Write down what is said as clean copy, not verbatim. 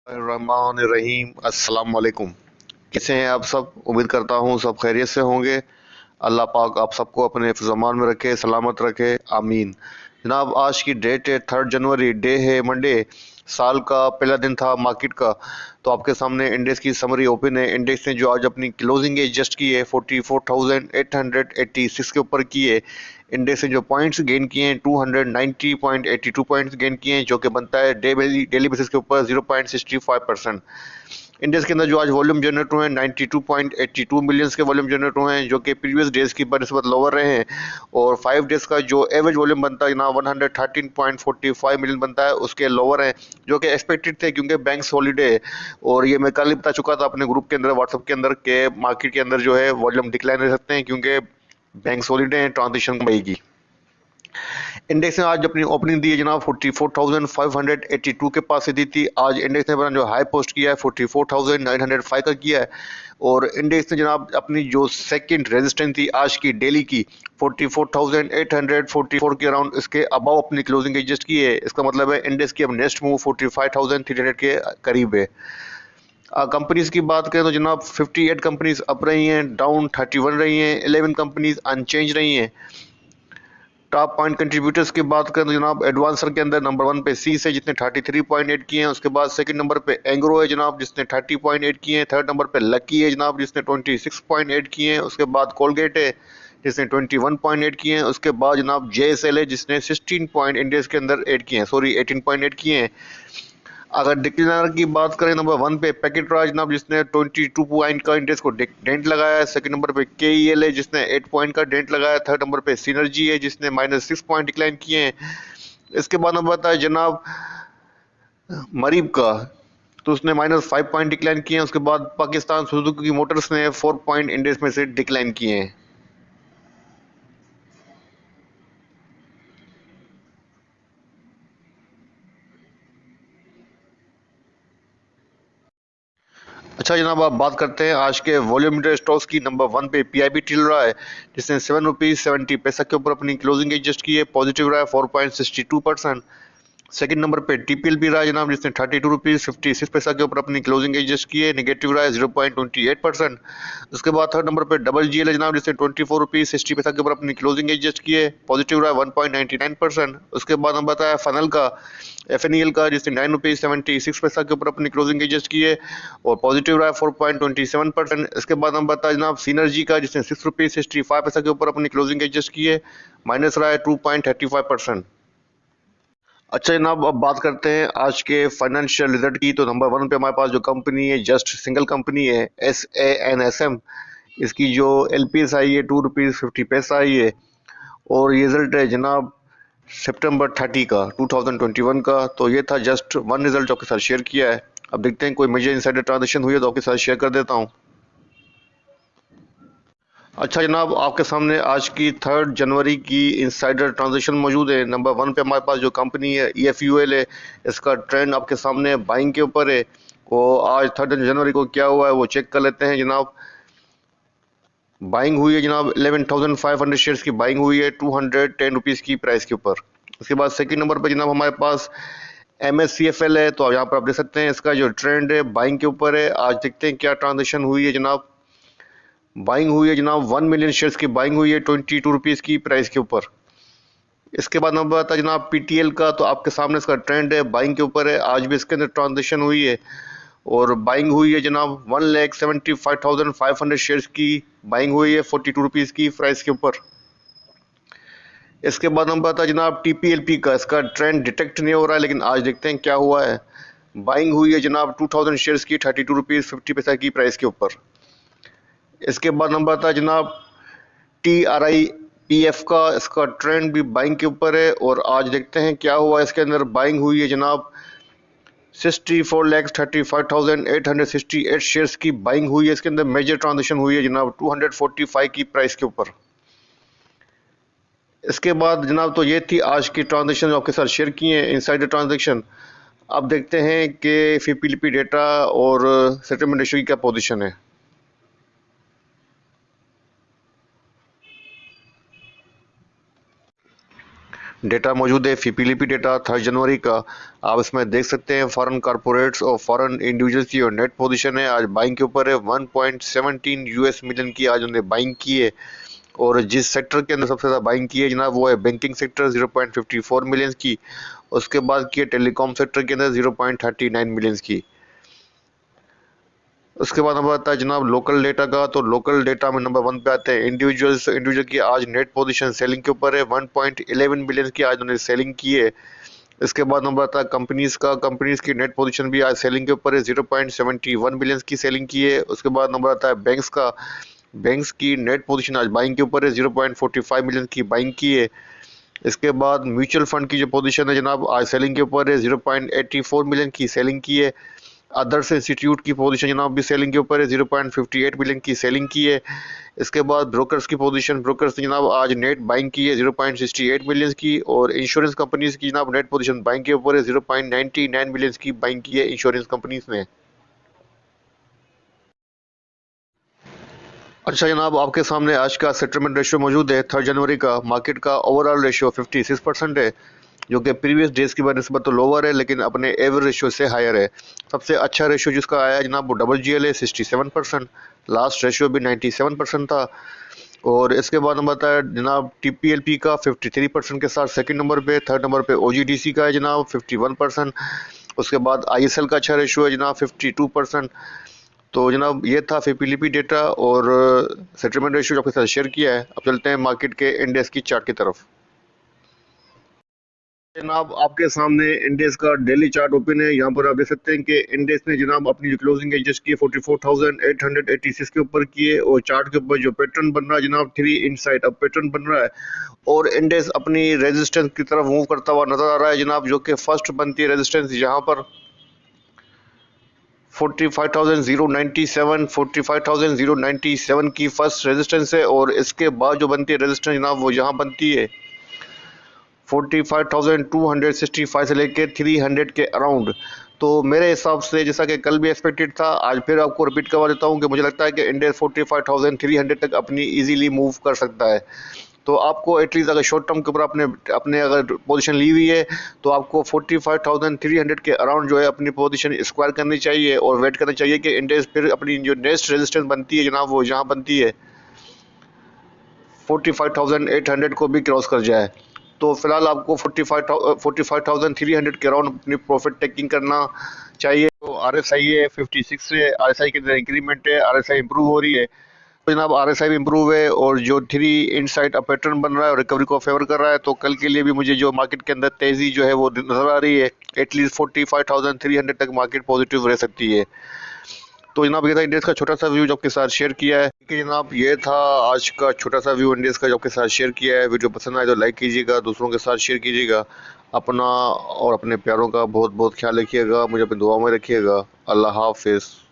रहमान रहीम। अस्सलाम वालेकुम। कैसे हैं आप सब? उम्मीद करता हूँ सब खैरियत से होंगे। अल्लाह पाक आप सबको अपने हिफ्ज़-ए-मान में रखे, सलामत रखे, आमीन। जनाब, आज की डेट है 3 जनवरी, डे है मंडे। साल का पहला दिन था मार्केट का। तो आपके सामने इंडेक्स की समरी ओपन है। इंडेक्स ने जो आज अपनी क्लोजिंग एडजस्ट की है 44,886 के ऊपर की है। इंडेक्स ने जो पॉइंट्स गेन किए हैं 290.82 पॉइंट्स गेन किए हैं, जो कि बनता है डेली बेसिस के ऊपर 0.65%। इंडेक्स के अंदर जो आज वॉल्यूम जनरेट हुए हैं 92.82 मिलियंस के वॉल्यूम जनरेट हुए हैं, जो कि प्रीवियस डेज की बनस्बत लोअर रहे हैं। और 5 डेज का जो एवरेज वॉल्यूम बनता है ना 113.45 मिलियन बनता है, उसके लोअर है, जो कि एक्सपेक्टेड थे क्योंकि बैंक्स हॉलीडे है। और ये मैं कल ही बता चुका था अपने ग्रुप के अंदर, व्हाट्सएप के अंदर, के मार्केट के अंदर जो है वॉल्यूम डिक्लाइन रह सकते हैं क्योंकि बैंक्स हॉलीडे हैं ट्रांजिशन मई की। इंडेक्स ने आज अपनी ओपनिंग दी है जनाब 44,582 के पास से दी थी। आज इंडेक्स ने अपना जो हाई पोस्ट किया है 44,905 का किया है। और इंडेक्स ने जनाब अपनी जो सेकंड रेजिस्टेंस थी आज की डेली की 44,844 के अराउंड, इसके अबाव अपनी क्लोजिंग एडजस्ट की है। इसका मतलब है इंडेक्स की अब नेक्स्ट मूव 45,300 के करीब है। कंपनीज की बात करें तो जनाब 58 कंपनीज अप रही हैं, डाउन 31 रही हैं, 11 कंपनीज अनचेंज रही हैं। टॉप पॉइंट कंट्रीब्यूटर्स की बात करें तो जनाब एडवांसर के अंदर नंबर 1 पे सीस है जिसने 33.8 किए हैं। उसके बाद सेकंड नंबर पे एंग्रो है जनाब जिसने 30.8 किए हैं। थर्ड नंबर पे लकी है जनाब जिसने 26.8 किए हैं। उसके बाद कोलगेट है जिसने 21.8 किए हैं। उसके बाद जनाब जेएसएल है जिसने 16 पॉइंट इंडेक्स के अंदर 8 किए हैं, सॉरी 18.8 किए हैं। अगर डिक्लाइनर की बात करें नंबर 1 पे पैकेट राज जनाब जिसने 22 पॉइंट का इंडेक्स को डेंट लगाया है। सेकंड नंबर पे केईएल है जिसने 8 पॉइंट का डेंट लगाया। थर्ड नंबर पे सिनर्जी है जिसने -6 पॉइंट डिक्लाइन किए हैं। इसके बाद नंबर आता है जनाब मरीब का, तो उसने -5 पॉइंट डिक्लाइन किए हैं। उसके बाद पाकिस्तान सुजुकी मोटर्स ने 4 पॉइंट इंडेक्स में से डिक्लाइन किए हैं। अच्छा जनाब, आप बात करते हैं आज के वॉल्यूमेट्रिक स्टॉक्स की। नंबर 1 पे पीआईबी टिल रहा है जिसने 7 रुपीज 70 पैसा के ऊपर अपनी क्लोजिंग एडजस्ट की है, पॉजिटिव रहा है 4.62%। सेकंड नंबर पे टीपीएल भी रहा है जनाब जिसने 32 रुपीज 56 पैसा के ऊपर अपनी क्लोजिंग एडजस्ट की है, नेगेटिव रहा है 0.28%। उसके बाद थर्ड नंबर पे डबल जीएल है जनाब जिसने 24 रुपीज 60 पैसा के ऊपर अपनी क्लोजिंग एडजस्ट की है, पॉजिटिव रहा है 1.99%। उसके बाद हम बताया फनल का, एफएनईएल का, जिसने 9 रुपीज 76 पैसा के ऊपर अपनी क्लोजिंग एडजस्ट की है और पॉजिटिव रहा है 4.27%। इसके बाद हम बताया जनाब सिनर्जी का जिसने 6 रुपीज 65 पैसा के ऊपर अपनी क्लोजिंग एडजस्ट की है, माइनस रहा है 2.35%। अच्छा जनाब, अब बात करते हैं आज के फाइनेंशियल रिजल्ट की। तो नंबर 1 पे हमारे पास जो कंपनी है, जस्ट सिंगल कंपनी है, SANSM। इसकी जो एलपीएस आई है 2 रुपीज 50 पैसा आई है। और ये रिजल्ट है जनाब सितंबर 30 का 2021 का। तो ये था जस्ट वन रिजल्ट जो आपके साथ शेयर किया है। अब देखते हैं कोई मेजर इनसाइडर ट्रांजेक्शन हुई है तो आपके साथ शेयर कर देता हूँ। अच्छा जनाब, आपके सामने आज की 3 जनवरी की इनसाइडर ट्रांजेक्शन मौजूद है। नंबर 1 पे हमारे पास जो कंपनी है EFUL है। इसका ट्रेंड आपके सामने बाइंग के ऊपर है। वो आज 3 जनवरी को क्या हुआ है वो चेक कर लेते हैं जनाब। बाइंग हुई है जनाब 11,500 शेयर्स की बाइंग हुई है 210 रुपीज़ की प्राइस के ऊपर। उसके बाद सेकंड नंबर पर जनाब हमारे पास MSCFL है। तो यहाँ पर आप देख सकते हैं इसका जो ट्रेंड है बाइंग के ऊपर है। आज देखते हैं क्या ट्रांजेक्शन हुई है जनाब। बाइंग हुई है जनाब 1 मिलियन शेयर्स की बाइंग हुई है 22 रुपीज़ की प्राइस के ऊपर। इसके बाद नंबर आता है जनाब PTL का। तो आपके सामने इसका ट्रेंड है बाइंग के ऊपर है। आज भी इसके अंदर ट्रांजेक्शन हुई है और बाइंग हुई है जनाब 1,75,500 शेयर्स की बाइंग हुई है 42 रुपीज़ की प्राइस के ऊपर। इसके बाद नंबर आता है जनाब TPLP का। इसका ट्रेंड डिटेक्ट नहीं हो रहा है लेकिन आज देखते हैं क्या हुआ है। बाइंग हुई है जनाब 2000 शेयर्स की 32 रुपीज़ 50 पैसा की प्राइस के ऊपर। इसके बाद नंबर आता है जनाब TRIPF का। इसका ट्रेंड भी बाइंग के ऊपर है और आज देखते हैं क्या हुआ। इसके अंदर बाइंग हुई है जनाब 64,35,868 शेयर्स की बाइंग हुई है। इसके अंदर मेजर ट्रांजेक्शन हुई है जनाब 245 की प्राइस के ऊपर। इसके बाद जनाब तो ये थी आज की ट्रांजेक्शन जो आपके साथ शेयर किए हैं इनसाइडर ट्रांजेक्शन। अब देखते हैं कि FPLP डेटा और सेटलमेंट रेशियो की क्या पोजीशन है। डेटा मौजूद है फीपीलीपी डेटा 3 जनवरी का। आप इसमें देख सकते हैं फॉरेन कॉर्पोरेट्स और फॉरेन इंडिविजुअल्स की और नेट पोजीशन है आज बाइंग के ऊपर है 1.17 यूएस मिलियन की आज उन्होंने बाइंग की है। और जिस सेक्टर के अंदर सबसे ज़्यादा बाइंग की है जनाब वो है बैंकिंग सेक्टर 0.54 मिलियन की। उसके बाद की है टेलीकॉम सेक्टर के अंदर 0.39 मिलियन की। उसके बाद नंबर आता है जनाब लोकल डेटा का। तो लोकल डेटा में नंबर 1 पे आते हैं इंडिविजुअल की आज नेट पोजीशन सेलिंग के ऊपर है 1.11 बिलियन की आज उन्होंने सेलिंग की है। इसके बाद नंबर आता है कंपनीज का। कंपनीज की नेट पोजीशन भी आज सेलिंग के ऊपर है 0.71 बिलियन की सेलिंग की है। उसके बाद नंबर आता है बैंक्स का। बैंक्स की नेट पोजीशन आज बाइंग के ऊपर है 0.45 मिलियन की बाइंग की है। इसके बाद म्यूचुअल फंड की जो पोजीशन है जनाब आज सेलिंग के ऊपर है 0.84 मिलियन की सेलिंग की है। अदर्स इंस्टीट्यूट की पोजीशन जनाब भी सेलिंग के ऊपर है 0.58 मिलियन की सेलिंग की है। इसके बाद ब्रोकर्स की पोजीशन ब्रोकर्स ने जनाब आज नेट बाइंग की है 0.68 मिलियन की। और इंश्योरेंस कंपनीज की जनाब नेट पोजीशन बाइंग के ऊपर है 0.99 मिलियन की बाइंग की है इंश्योरेंस कंपनीज ने। अच्छा जनाब आपके सामने आज का सेटलमेंट रेशियो मौजूद है 3 जनवरी का। मार्केट का ओवरऑल रेशियो 56% है जो कि प्रीवियस डेज की बनस्बत तो लोअर है लेकिन अपने एवरेज रेशियो से हायर है। सबसे अच्छा रेशियो जिसका आया है जनाब वो डबल जीएल है 67%। लास्ट रेशियो भी 97% था। और इसके बाद नंबर आता है जनाब टीपीएलपी का 53% के साथ सेकंड नंबर पे। थर्ड नंबर पे ओजीडीसी का है जनाब 51%। उसके बाद आईएसएल का अच्छा रेशियो है जनाब 52%। तो जनाब ये था फीपीलीपी डेटा और सेटलमेंट रेशियो जो आपके साथ शेयर किया है। अब चलते हैं मार्केट के इंडेक्स की चार्ट की तरफ। जनाब आपके सामने इंडेक्स का डेली चार्ट ओपन है। यहाँ पर आप देख सकते हैं कि इंडेक्स ने जनाब अपनी जो क्लोजिंग एडजस्ट की 44,886 के ऊपर किए। और चार्ट के ऊपर जो पैटर्न बन रहा है जनाब 3 इनसाइड अब पैटर्न बन रहा है। और इंडेक्स अपनी रेजिस्टेंस की तरफ मूव करता हुआ नजर आ रहा है जनाब जो कि फर्स्ट बनती है रेजिस्टेंस यहाँ पर 45,097 की फर्स्ट रेजिस्टेंस है। और इसके बाद जो बनती है रेजिस्टेंस जनाब वो यहाँ बनती है 45,265 से लेके 300 के अराउंड। तो मेरे हिसाब से जैसा कि कल भी एक्सपेक्टेड था आज फिर आपको रिपीट करवा देता हूँ कि मुझे लगता है कि इंडेक्स 45,300 तक अपनी इजीली मूव कर सकता है। तो आपको एटलीस्ट अगर शॉर्ट टर्म के ऊपर अपने अपने अगर पोजीशन ली हुई है तो आपको 45,300 के अराउंड जो है अपनी पोजीशन स्क्वायर करनी चाहिए और वेट करना चाहिए कि इंडेक्स फिर अपनी जो नेक्स्ट रेजिस्टेंस बनती है जनाब वो यहाँ बनती है 45,800 को भी क्रॉस कर जाए। तो फिलहाल आपको 45,300 के अराउंड अपनी प्रॉफिट टेकिंग करना चाहिए। तो आरएसआई है 56 से आरएसआई के अंदर इंक्रीमेंट है आरएसआई इंप्रूव हो रही है। तो जनाब आरएसआई भी इंप्रूव है और जो 3 इनसाइड अप पैटर्न बन रहा है और रिकवरी को फेवर कर रहा है। तो कल के लिए भी मुझे जो मार्केट के अंदर तेजी जो है वो नजर आ रही है एटलीस्ट 45,300 तक मार्केट पॉजिटिव रह सकती है। तो जनाब ये था इंडेक्स का छोटा सा व्यू जो आपके साथ शेयर किया है कि जनाब ये था आज का छोटा सा व्यू इंडेक्स का जो आपके साथ शेयर किया है। वीडियो पसंद आए तो लाइक कीजिएगा दूसरों के साथ शेयर कीजिएगा। अपना और अपने प्यारों का बहुत बहुत ख्याल रखिएगा मुझे अपनी दुआ में रखिएगा। अल्लाह हाफिज़।